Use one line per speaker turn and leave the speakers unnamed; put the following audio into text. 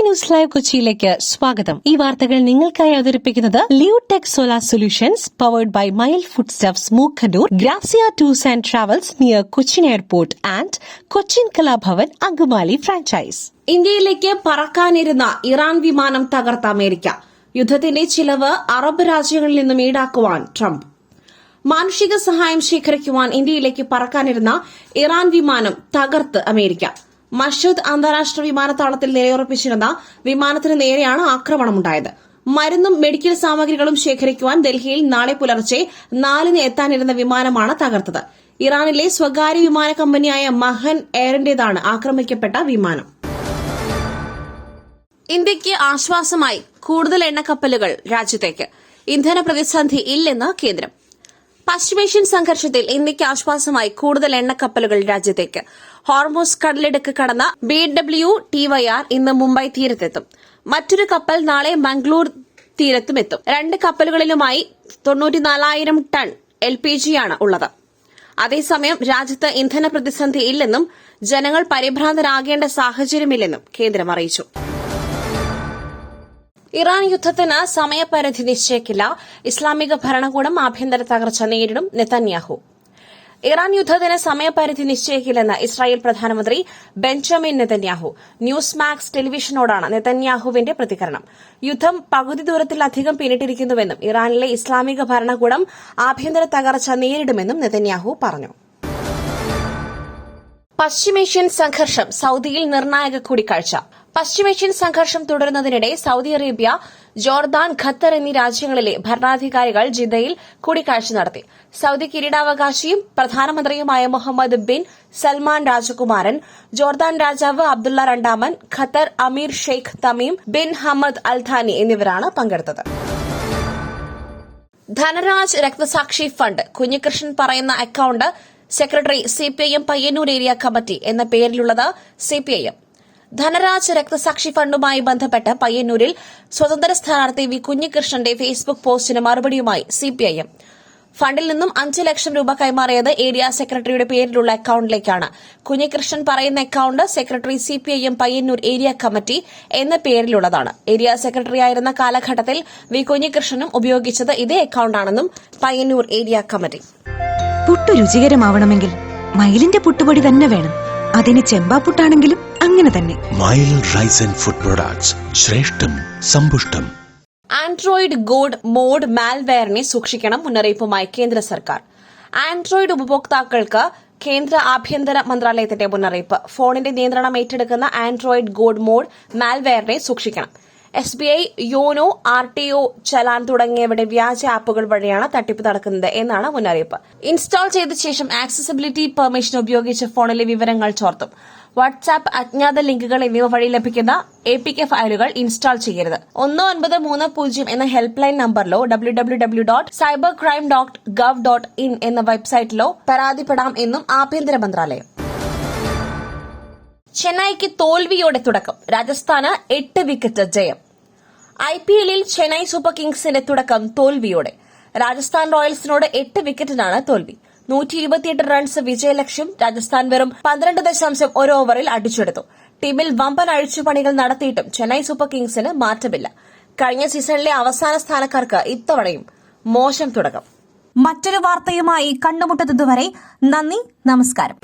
News live കൊച്ചിയിലേക്ക് സ്വാഗതം. ഈ വാർത്തകൾ നിങ്ങൾക്കായി അവതരിപ്പിക്കുന്നത് Leotech solar solutions powered by mile food stuffs Mookkannoor, Grazia tours and travels near Cochin airport and Cochin Kalabhavan Angamaly franchise.
ഇന്ത്യയിലേക്ക് പറക്കാനിരുന്ന ഇറാൻ വിമാനം തകർത്ത അമേരിക്ക. യുദ്ധത്തിന്റെ ചിലവ് അറബ് രാജ്യങ്ങളിൽ നിന്നും ഈടാക്കുവാൻ ട്രംപ്. മാനുഷിക സഹായം ശേഖരിക്കുവാൻ ഇന്ത്യയിലേക്ക് പറക്കാനിരുന്ന ഇറാൻ വിമാനം തകർത്ത് അമേരിക്ക. മഷദ് അന്താരാഷ്ട്ര വിമാനത്താവളത്തിൽ നിലയുറപ്പിച്ചിരുന്ന വിമാനത്തിന് നേരെയാണ് ആക്രമണമുണ്ടായത്. മരുന്നും മെഡിക്കൽ സാമഗ്രികളും ശേഖരിക്കുവാൻ ഡൽഹിയിൽ നാളെ പുലർച്ചെ 4-ന് എത്താനിരുന്ന വിമാനമാണ് തകർത്തത്. ഇറാനിലെ സ്വകാര്യ വിമാന കമ്പനിയായ മഹൻ എയറിന്റേതാണ് ആക്രമിക്കപ്പെട്ട വിമാനം. ഇന്ത്യയ്ക്ക് ആശ്വാസമായി കൂടുതൽ എണ്ണക്കപ്പലുകൾ രാജ്യത്തേക്ക്. ഇന്ധന പ്രതിസന്ധി ഇല്ലെന്ന് കേന്ദ്രം. പശ്ചിമേഷ്യൻ സംഘർഷത്തിൽ ഇന്ത്യയ്ക്ക് ആശ്വാസമായി കൂടുതൽ എണ്ണക്കപ്പലുകൾ രാജ്യത്തേക്ക്. ഹോർമൂസ് കടലിടുക്ക് കടന്ന BWTYR ഇന്ന് മുംബൈ തീരത്തെത്തും. മറ്റൊരു കപ്പൽ നാളെ മംഗളൂർ തീരത്തുമെത്തും. 2 കപ്പലുകളിലുമായി 94,000 ടൺ LPGയാണ് ഉള്ളത്. അതേസമയം രാജ്യത്ത് ഇന്ധന പ്രതിസന്ധി ഇല്ലെന്നും ജനങ്ങൾ പരിഭ്രാന്തരാകേണ്ട സാഹചര്യമില്ലെന്നും കേന്ദ്രം അറിയിച്ചു. ഇറാൻ യുദ്ധത്തിന് സമയപരിധി നിശ്ചയിക്കില്ല. ഇസ്ലാമിക ഭരണകൂടം ആഭ്യന്തര തകർച്ച നേരിടും നെതന്യാഹു. ഇറാൻ യുദ്ധത്തിന് സമയപരിധി നിശ്ചയിക്കില്ലെന്ന് ഇസ്രായേൽ പ്രധാനമന്ത്രി ബെഞ്ചമിൻ നെതന്യാഹു. ന്യൂസ് മാക്സ് ടെലിവിഷനോടാണ് നെതന്യാഹുവിന്റെ പ്രതികരണം. യുദ്ധം പകുതി ദൂരത്തിലധികം പിന്നിട്ടിരിക്കുന്നുവെന്നും ഇറാനിലെ ഇസ്ലാമിക ഭരണകൂടം ആഭ്യന്തര തകർച്ച നേരിടുമെന്നും നെതന്യാഹു പറഞ്ഞു. പശ്ചിമേഷ്യൻ സംഘർഷം, സൌദിയിൽ നിർണായക കൂടിക്കാഴ്ച. പശ്ചിമേഷ്യൻ സംഘർഷം തുടരുന്നതിനിടെ സൌദി അറേബ്യ, ജോർദാൻ, ഖത്തർ എന്നീ രാജ്യങ്ങളിലെ ഭരണാധികാരികൾ ജിദ്ദയിൽ കൂടിക്കാഴ്ച നടത്തി. സൌദി കിരീടാവകാശിയും പ്രധാനമന്ത്രിയുമായ മുഹമ്മദ് ബിൻ സൽമാൻ രാജകുമാരൻ, ജോർദാൻ രാജാവ് അബ്ദുള്ള രണ്ടാമൻ, ഖത്തർ അമീർ Sheikh Tamim bin Hamad Al ഥാനി എന്നിവരാണ് പങ്കെടുത്തത്. ധനരാജ് രക്തസാക്ഷി ഫണ്ട് കുഞ്ഞികൃഷ്ണൻ പറയുന്ന account secretary CPIM Payyanur area committee എന്ന പേരിലുള്ളത് CPIM. ധനരാജ് രക്തസാക്ഷി ഫണ്ടുമായി ബന്ധപ്പെട്ട് പയ്യന്നൂരിൽ സ്വതന്ത്ര സ്ഥാനാർത്ഥി വി കുഞ്ഞികൃഷ്ണന്റെ ഫേസ്ബുക്ക് പോസ്റ്റിന് മറുപടിയുമായി CPIM ഫണ്ടിൽ നിന്നും 5 ലക്ഷം രൂപ കൈമാറിയത് ഏരിയ സെക്രട്ടറിയുടെ പേരിലുള്ള അക്കൌണ്ടിലേക്കാണ്. കുഞ്ഞികൃഷ്ണൻ പറയുന്ന account secretary CPIM Payyanur area committee എന്ന പേരിലുള്ളതാണ്. ഏരിയ സെക്രട്ടറിയായിരുന്ന കാലഘട്ടത്തിൽ വി കുഞ്ഞികൃഷ്ണനും ഉപയോഗിച്ചത് ഇതേ അക്കൌണ്ടാണെന്നും പയ്യന്നൂർ ഏരിയ കമ്മിറ്റി.
പുട്ടു രുചികരമാവണമെങ്കിൽ മയിലിന്റെ പുട്ടുപൊടി തന്നെ വേണം. അതിന് ചെമ്പാപ്പുട്ടാണെങ്കിലും അങ്ങനെ തന്നെ.
മയിൽ റൈസ് ആൻഡ് ഫുഡ് പ്രൊഡക്ട്സ്, ശ്രേഷ്ഠം സമ്പുഷ്ടം.
ആൻഡ്രോയിഡ് ഗോഡ് മോഡ് മാൽവെയറിനെ സൂക്ഷിക്കണം, മുന്നറിയിപ്പുമായി കേന്ദ്ര സർക്കാർ. ആൻഡ്രോയിഡ് ഉപഭോക്താക്കൾക്ക് കേന്ദ്ര ആഭ്യന്തര മന്ത്രാലയത്തിന്റെ മുന്നറിയിപ്പ്. ഫോണിന്റെ നിയന്ത്രണം ഏറ്റെടുക്കുന്ന ആൻഡ്രോയിഡ് ഗോഡ് മോഡ് മാൽവെയറിനെ സൂക്ഷിക്കണം. SBI, യോനോ, RTO, ചലാൻ തുടങ്ങിയവയുടെ വ്യാജ ആപ്പുകൾ വഴിയാണ് തട്ടിപ്പ് നടക്കുന്നത് എന്നാണ് മുന്നറിയിപ്പ്. ഇൻസ്റ്റാൾ ചെയ്ത ശേഷം ആക്സസിബിലിറ്റി പെർമിഷൻ ഉപയോഗിച്ച് ഫോണിലെ വിവരങ്ങൾ ചോർത്തും. വാട്സ്ആപ്പ്, അജ്ഞാത ലിങ്കുകൾ എന്നിവ വഴി ലഭിക്കുന്ന APK ഫയലുകൾ ഇൻസ്റ്റാൾ ചെയ്യരുത്. 1930 എന്ന ഹെൽപ്പ് ലൈൻ നമ്പറിലോ www.cybercrime.gov.in എന്ന വെബ്സൈറ്റിലോ പരാതിപ്പെടാം എന്നും ആഭ്യന്തര മന്ത്രാലയം. ചെന്നൈക്ക് തോൽവിയോടെ തുടക്കം, രാജസ്ഥാന് 8 വിക്കറ്റ് ജയം. IPLൽ ചെന്നൈ സൂപ്പർ കിങ്സിന്റെ തുടക്കം തോൽവിയോടെ. രാജസ്ഥാൻ റോയൽസിനോട് 8 വിക്കറ്റിനാണ് തോൽവി. 128 റൺസ് വിജയലക്ഷ്യം രാജസ്ഥാൻ വെറും 12.1 ഓവറിൽ അടിച്ചെടുത്തു. ടീമിൽ വമ്പൻ അഴിച്ചുപണികൾ നടത്തിയിട്ടും ചെന്നൈ സൂപ്പർ കിങ്സിന് മാറ്റമില്ല. കഴിഞ്ഞ സീസണിലെ അവസാന സ്ഥാനക്കാർക്ക് ഇത്തവണയും മോശം തുടക്കം.
മറ്റൊരു വാർത്തയുമായി കണ്ടുമുട്ടുന്നതുവരെ നന്ദി, നമസ്കാരം.